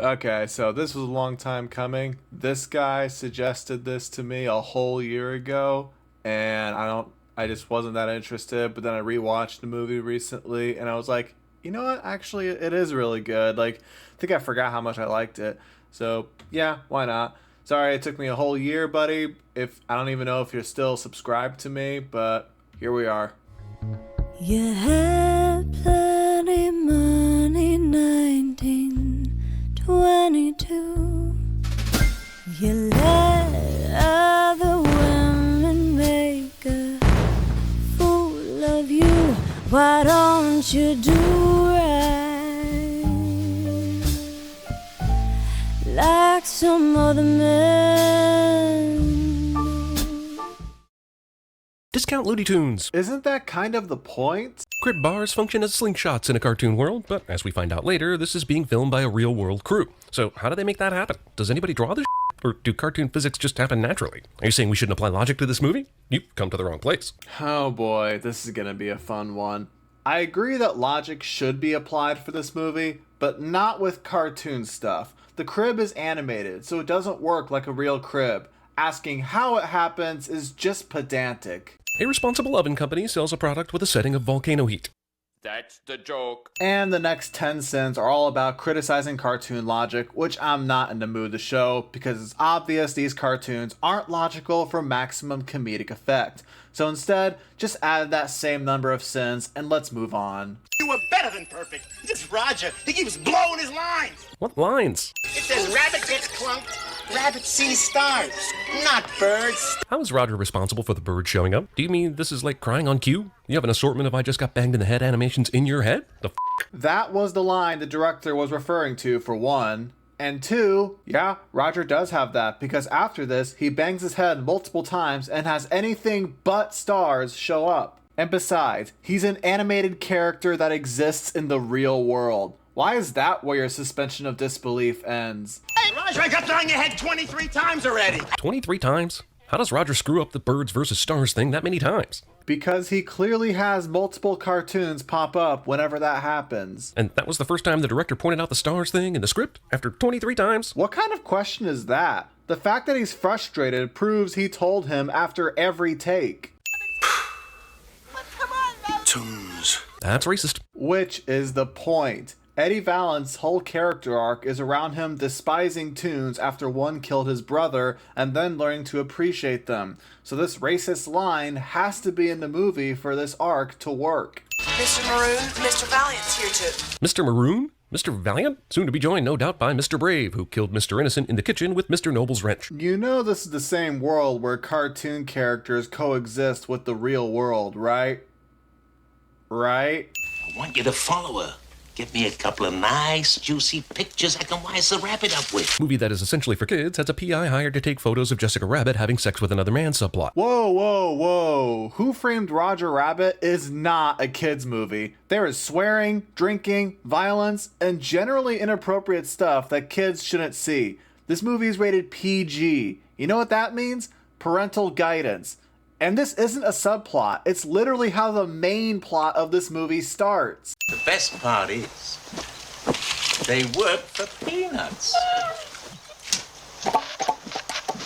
Okay, so this was a long time coming. This guy suggested this to me a whole year ago, and I just wasn't that interested. But then I rewatched the movie recently, and I was like, you know what? Actually, it is really good. Like, I think I forgot how much I liked it. So yeah, why not? Sorry, it took me a whole year, buddy. If I don't even know if you're still subscribed to me, but here we are. You had plenty money, 1922. You let other women make a fool of you. Why don't you do right like some other men? Discount Looney Tunes. Isn't that kind of the point? Crib bars function as slingshots in a cartoon world, but as we find out later, this is being filmed by a real-world crew. So how do they make that happen? Does anybody draw this shit? Or do cartoon physics just happen naturally? Are you saying we shouldn't apply logic to this movie? You've come to the wrong place. Oh boy, this is gonna be a fun one. I agree that logic should be applied for this movie, but not with cartoon stuff. The crib is animated, so it doesn't work like a real crib. Asking how it happens is just pedantic. A responsible oven company sells a product with a setting of volcano heat. That's the joke. And the next 10 sins are all about criticizing cartoon logic, which I'm not in the mood to show because it's obvious these cartoons aren't logical for maximum comedic effect. So instead, just add that same number of sins and let's move on. You were better than perfect. This Roger, he keeps blowing his lines. What lines? It says rabbit gets clunked, rabbit sees stars, not birds. How is Roger responsible for the bird showing up? Do you mean this is like crying on cue? You have an assortment of I just got banged in the head animations in your head? The f***? That was the line the director was referring to, for one. And two, yeah, Roger does have that, because after this, he bangs his head multiple times and has anything but stars show up. And besides, he's an animated character that exists in the real world. Why is that where your suspension of disbelief ends? Hey, Roger, I got on your head 23 times already. 23 times? How does Roger screw up the birds versus stars thing that many times? Because he clearly has multiple cartoons pop up whenever that happens. And that was the first time the director pointed out the stars thing in the script after 23 times? What kind of question is that? The fact that he's frustrated proves he told him after every take. Tunes. That's racist. Which is the point. Eddie Valiant's whole character arc is around him despising tunes after one killed his brother and then learning to appreciate them. So this racist line has to be in the movie for this arc to work. Mr. Maroon, Mr. Valiant's here too. Mr. Maroon? Mr. Valiant? Soon to be joined, no doubt, by Mr. Brave, who killed Mr. Innocent in the kitchen with Mr. Noble's wrench. You know this is the same world where cartoon characters coexist with the real world, right? Right? I want you to follow her. Get me a couple of nice, juicy pictures I can wise the rabbit up with. Movie that is essentially for kids has a PI hired to take photos of Jessica Rabbit having sex with another man subplot. Whoa, whoa, whoa. Who Framed Roger Rabbit is not a kid's movie. There is swearing, drinking, violence, and generally inappropriate stuff that kids shouldn't see. This movie is rated PG. You know what that means? Parental guidance. And this isn't a subplot. It's literally how the main plot of this movie starts. The best part is, they work for peanuts.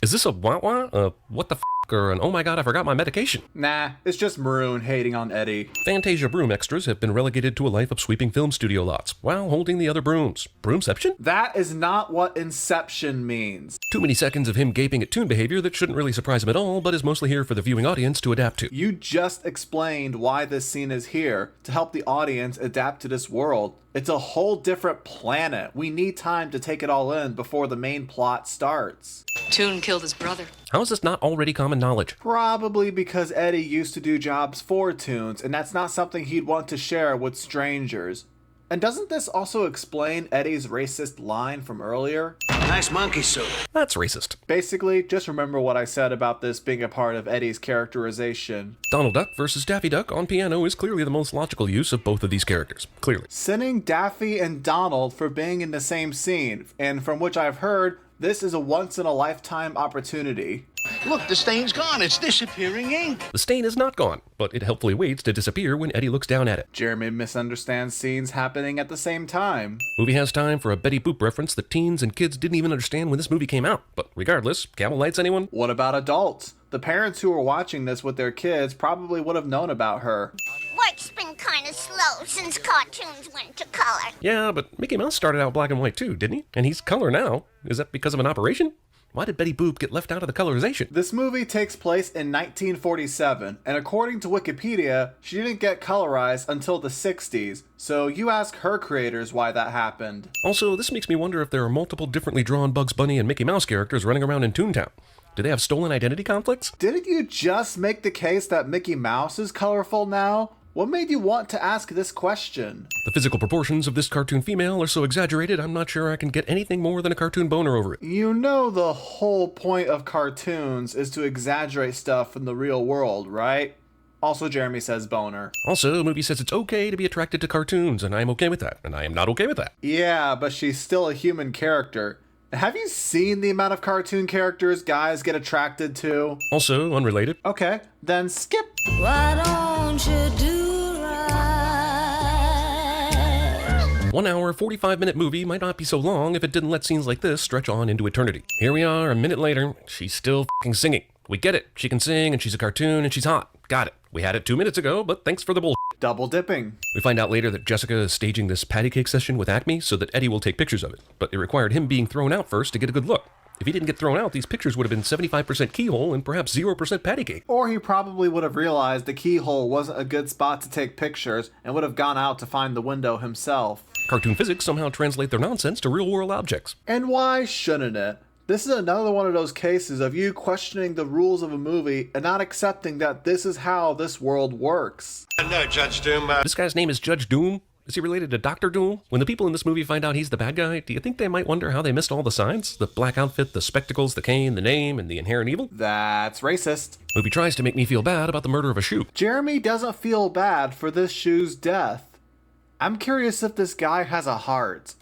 Is this a wah-wah? What the f***? Or an oh my god, I forgot my medication? Nah, it's just Maroon hating on Eddie. Fantasia broom extras have been relegated to a life of sweeping film studio lots while holding the other brooms. Broomception? That is not what Inception means. Too many seconds of him gaping at toon behavior that shouldn't really surprise him at all, but is mostly here for the viewing audience to adapt to. You just explained why this scene is here, to help the audience adapt to this world. It's a whole different planet. We need time to take it all in before the main plot starts. Toon killed his brother. How is this not already common knowledge? Probably because Eddie used to do jobs for Toons, and that's not something he'd want to share with strangers. And doesn't this also explain Eddie's racist line from earlier? Nice monkey suit. That's racist. Basically, just remember what I said about this being a part of Eddie's characterization. Donald Duck versus Daffy Duck on piano is clearly the most logical use of both of these characters. Clearly. Sinning Daffy and Donald for being in the same scene, and from which I've heard, this is a once-in-a-lifetime opportunity. Look, the stain's gone. It's disappearing ink. The stain is not gone, but it helpfully waits to disappear when Eddie looks down at it. Jeremy misunderstands scenes happening at the same time. Movie has time for a Betty Boop reference that teens and kids didn't even understand when this movie came out. But regardless, Camel Lights anyone? What about adults? The parents who were watching this with their kids probably would have known about her. Work's been kind of slow since cartoons went to color. Yeah, but Mickey Mouse started out black and white too, didn't he? And he's color now. Is that because of an operation? Why did Betty Boop get left out of the colorization? This movie takes place in 1947, and according to Wikipedia, she didn't get colorized until the 60s, so you ask her creators why that happened. Also, this makes me wonder if there are multiple differently drawn Bugs Bunny and Mickey Mouse characters running around in Toontown. Do they have stolen identity conflicts? Didn't you just make the case that Mickey Mouse is colorful now? What made you want to ask this question? The physical proportions of this cartoon female are so exaggerated, I'm not sure I can get anything more than a cartoon boner over it. You know the whole point of cartoons is to exaggerate stuff from the real world, right? Also, Jeremy says boner. Also, the movie says it's okay to be attracted to cartoons, and I'm okay with that, and I am not okay with that. Yeah, but she's still a human character. Have you seen the amount of cartoon characters guys get attracted to? Also, unrelated. Okay, then skip. Why don't you do right? 1 hour, 45-minute movie might not be so long if it didn't let scenes like this stretch on into eternity. Here we are, a minute later, she's still f***ing singing. We get it, she can sing and she's a cartoon and she's hot. Got it. We had it 2 minutes ago, but thanks for the bullshit. Double dipping. We find out later that Jessica is staging this patty cake session with Acme so that Eddie will take pictures of it, but it required him being thrown out first to get a good look. If he didn't get thrown out, these pictures would have been 75% keyhole and perhaps 0% patty cake. Or he probably would have realized the keyhole wasn't a good spot to take pictures and would have gone out to find the window himself. Cartoon physics somehow translate their nonsense to real-world objects. And why shouldn't it? This is another one of those cases of you questioning the rules of a movie and not accepting that this is how this world works. No, Judge Doom. This guy's name is Judge Doom? Is he related to Dr. Doom? When the people in this movie find out he's the bad guy, do you think they might wonder how they missed all the signs? The black outfit, the spectacles, the cane, the name, and the inherent evil? That's racist. Movie tries to make me feel bad about the murder of a shoe. Jeremy doesn't feel bad for this shoe's death. I'm curious if this guy has a heart.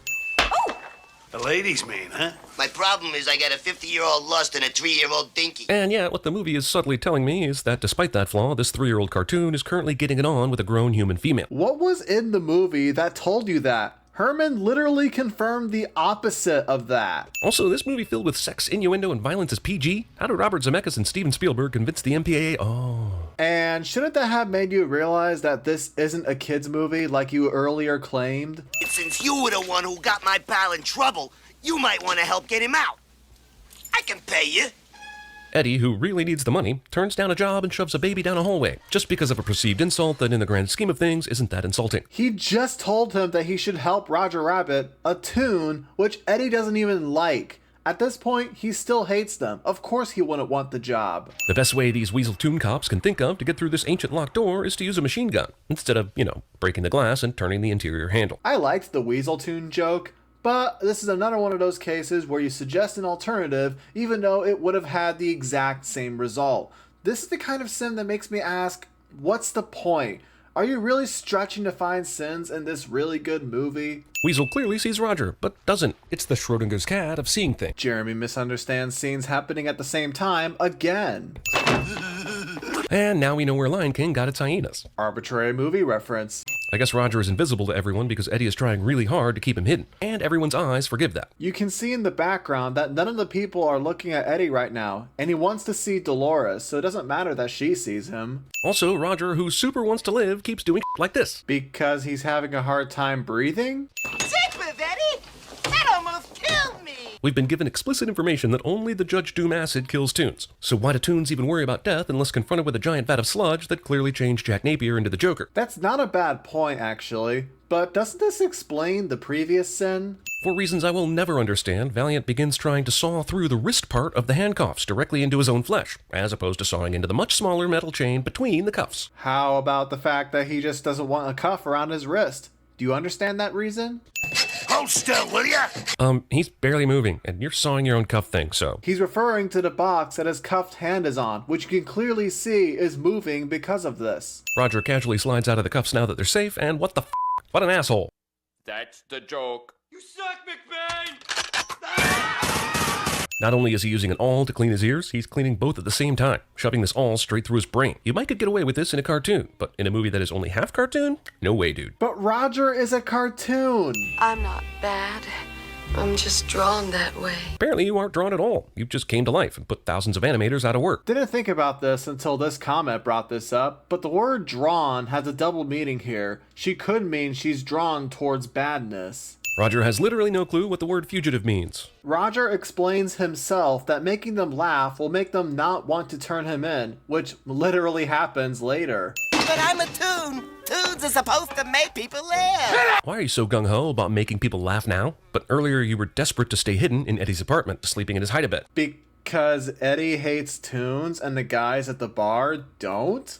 The ladies mean, huh? My problem is I got a 50-year-old lust and a 3-year-old dinky. And yet, what the movie is subtly telling me is that despite that flaw, this 3-year-old cartoon is currently getting it on with a grown human female. What was in the movie that told you that? Herman literally confirmed the opposite of that. Also, this movie filled with sex, innuendo, and violence is PG? How did Robert Zemeckis and Steven Spielberg convince the MPAA? Oh. And shouldn't that have made you realize that this isn't a kid's movie like you earlier claimed? Since you were the one who got my pal in trouble, you might want to help get him out. I can pay you. Eddie, who really needs the money, turns down a job and shoves a baby down a hallway, just because of a perceived insult that in the grand scheme of things isn't that insulting. He just told him that he should help Roger Rabbit, a tune which Eddie doesn't even like. At this point, he still hates them. Of course he wouldn't want the job. The best way these weasel tune cops can think of to get through this ancient locked door is to use a machine gun, instead of, breaking the glass and turning the interior handle. I liked the weasel tune joke, but this is another one of those cases where you suggest an alternative even though it would have had the exact same result. This is the kind of sin that makes me ask, what's the point? Are you really stretching to find sins in this really good movie? Weasel clearly sees Roger, but doesn't. It's the Schrodinger's cat of seeing things. Jeremy misunderstands scenes happening at the same time again. And now we know where Lion King got its hyenas. Arbitrary movie reference. I guess Roger is invisible to everyone because Eddie is trying really hard to keep him hidden, and everyone's eyes forgive that. You can see in the background that none of the people are looking at Eddie right now, and he wants to see Dolores, so it doesn't matter that she sees him. Also, Roger, who super wants to live, keeps doing like this. Because he's having a hard time breathing? Zipper, Eddie! That almost killed me! We've been given explicit information that only the Judge Doom acid kills Toons. So why do Toons even worry about death unless confronted with a giant vat of sludge that clearly changed Jack Napier into the Joker? That's not a bad point, actually. But doesn't this explain the previous sin? For reasons I will never understand, Valiant begins trying to saw through the wrist part of the handcuffs directly into his own flesh, as opposed to sawing into the much smaller metal chain between the cuffs. How about the fact that he just doesn't want a cuff around his wrist? Do you understand that reason? Hold still, will ya? He's barely moving, and you're sawing your own cuff thing, so... He's referring to the box that his cuffed hand is on, which you can clearly see is moving because of this. Roger casually slides out of the cuffs now that they're safe, and what the f***? What an asshole. That's the joke. You suck, McBain! Not only is he using an awl to clean his ears, he's cleaning both at the same time, shoving this awl straight through his brain. You might could get away with this in a cartoon, but in a movie that is only half cartoon? No way, dude. But Roger is a cartoon. I'm not bad. I'm just drawn that way. Apparently you aren't drawn at all. You just came to life and put thousands of animators out of work. Didn't think about this until this comment brought this up, but the word drawn has a double meaning here. She could mean she's drawn towards badness. Roger has literally no clue what the word fugitive means. Roger explains himself that making them laugh will make them not want to turn him in, which literally happens later. But I'm a toon. Toons are supposed to make people laugh. Why are you so gung-ho about making people laugh now? But earlier you were desperate to stay hidden in Eddie's apartment, sleeping in his hide-a-bed. Because Eddie hates tunes and the guys at the bar don't?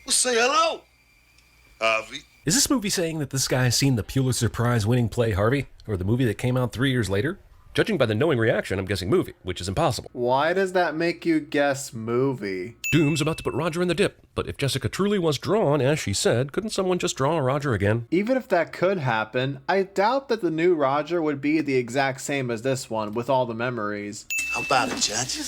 Well, say hello, Harvey. Is this movie saying that this guy's seen the Pulitzer Prize-winning play Harvey? Or the movie that came out 3 years later? Judging by the knowing reaction, I'm guessing movie, which is impossible. Why does that make you guess movie? Doom's about to put Roger in the dip, but if Jessica truly was drawn, as she said, couldn't someone just draw Roger again? Even if that could happen, I doubt that the new Roger would be the exact same as this one, with all the memories. How about it, Judge?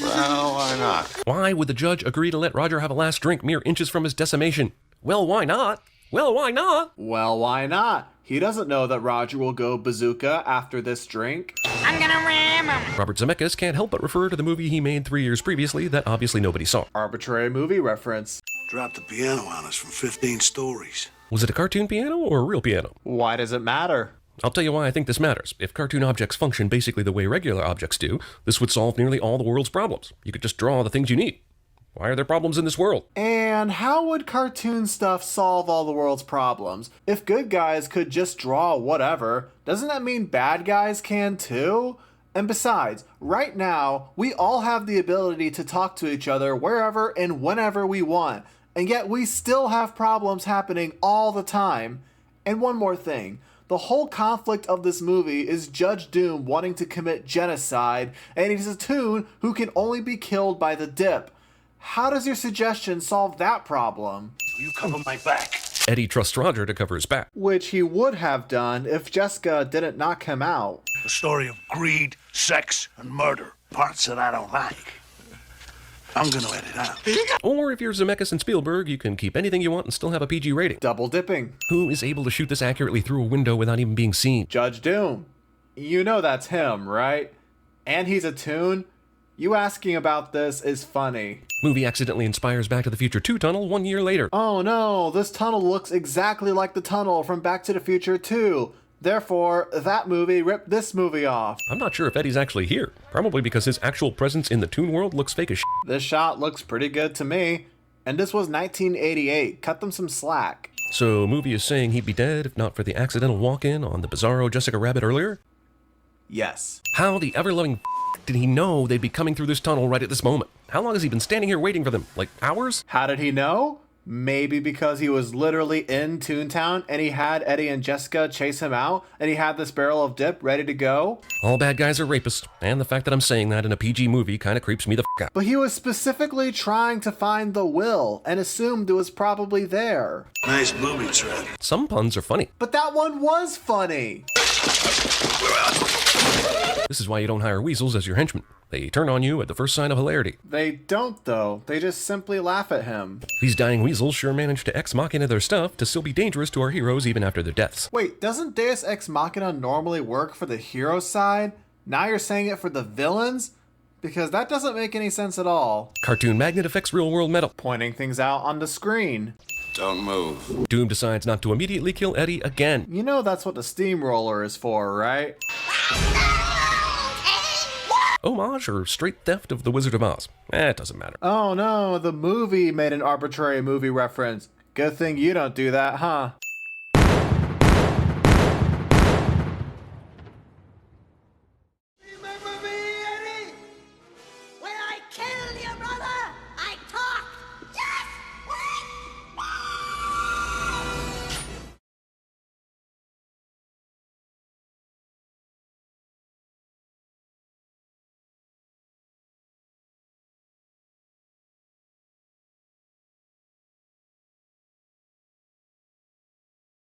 Well, why not? Why would the judge agree to let Roger have a last drink mere inches from his decimation? Well, why not? Well, why not? Well, why not? He doesn't know that Roger will go bazooka after this drink. I'm gonna ram him. Robert Zemeckis can't help but refer to the movie he made 3 years previously that obviously nobody saw. Arbitrary movie reference. Dropped the piano on us from 15 stories. Was it a cartoon piano or a real piano? Why does it matter? I'll tell you why I think this matters. If cartoon objects function basically the way regular objects do, this would solve nearly all the world's problems. You could just draw the things you need. Why are there problems in this world? And how would cartoon stuff solve all the world's problems? If good guys could just draw whatever, doesn't that mean bad guys can too? And besides, right now, we all have the ability to talk to each other wherever and whenever we want, and yet we still have problems happening all the time. And one more thing. The whole conflict of this movie is Judge Doom wanting to commit genocide, and he's a toon who can only be killed by the dip. How does your suggestion solve that problem? You cover my back. Eddie trusts Roger to cover his back. Which he would have done if Jessica didn't knock him out. A story of greed, sex, and murder. Parts that I don't like. I'm gonna edit out. Or if you're Zemeckis and Spielberg, you can keep anything you want and still have a PG rating. Double dipping. Who is able to shoot this accurately through a window without even being seen? Judge Doom. You know that's him, right? And he's a toon? You asking about this is funny. Movie accidentally inspires Back to the Future 2 tunnel 1 year later. Oh no, this tunnel looks exactly like the tunnel from Back to the Future 2. Therefore, that movie ripped this movie off. I'm not sure if Eddie's actually here. Probably because his actual presence in the Toon world looks fake as shit. This shot looks pretty good to me. And this was 1988. Cut them some slack. So, movie is saying he'd be dead if not for the accidental walk-in on the bizarro Jessica Rabbit earlier? Yes. How the ever-loving did he know they'd be coming through this tunnel right at this moment? How long has he been standing here waiting for them? Like, hours? How did he know? Maybe because he was literally in Toontown and he had Eddie and Jessica chase him out and he had this barrel of dip ready to go. All bad guys are rapists, and the fact that I'm saying that in a PG movie kind of creeps me the f*** out. But he was specifically trying to find the will and assumed it was probably there. Nice booby trap. Some puns are funny. But that one was funny. This is why you don't hire weasels as your henchmen. They turn on you at the first sign of hilarity. They don't though. They just simply laugh at him. These dying weasels sure manage to ex machina their stuff to still be dangerous to our heroes even after their deaths. Wait, doesn't Deus Ex Machina normally work for the hero side? Now you're saying it for the villains? Because that doesn't make any sense at all. Cartoon magnet affects real world metal. Pointing things out on the screen. Don't move. Doom decides not to immediately kill Eddie again. You know that's what the steamroller is for, right? Homage or straight theft of the Wizard of Oz? It doesn't matter. Oh no, the movie made an arbitrary movie reference. Good thing you don't do that, huh?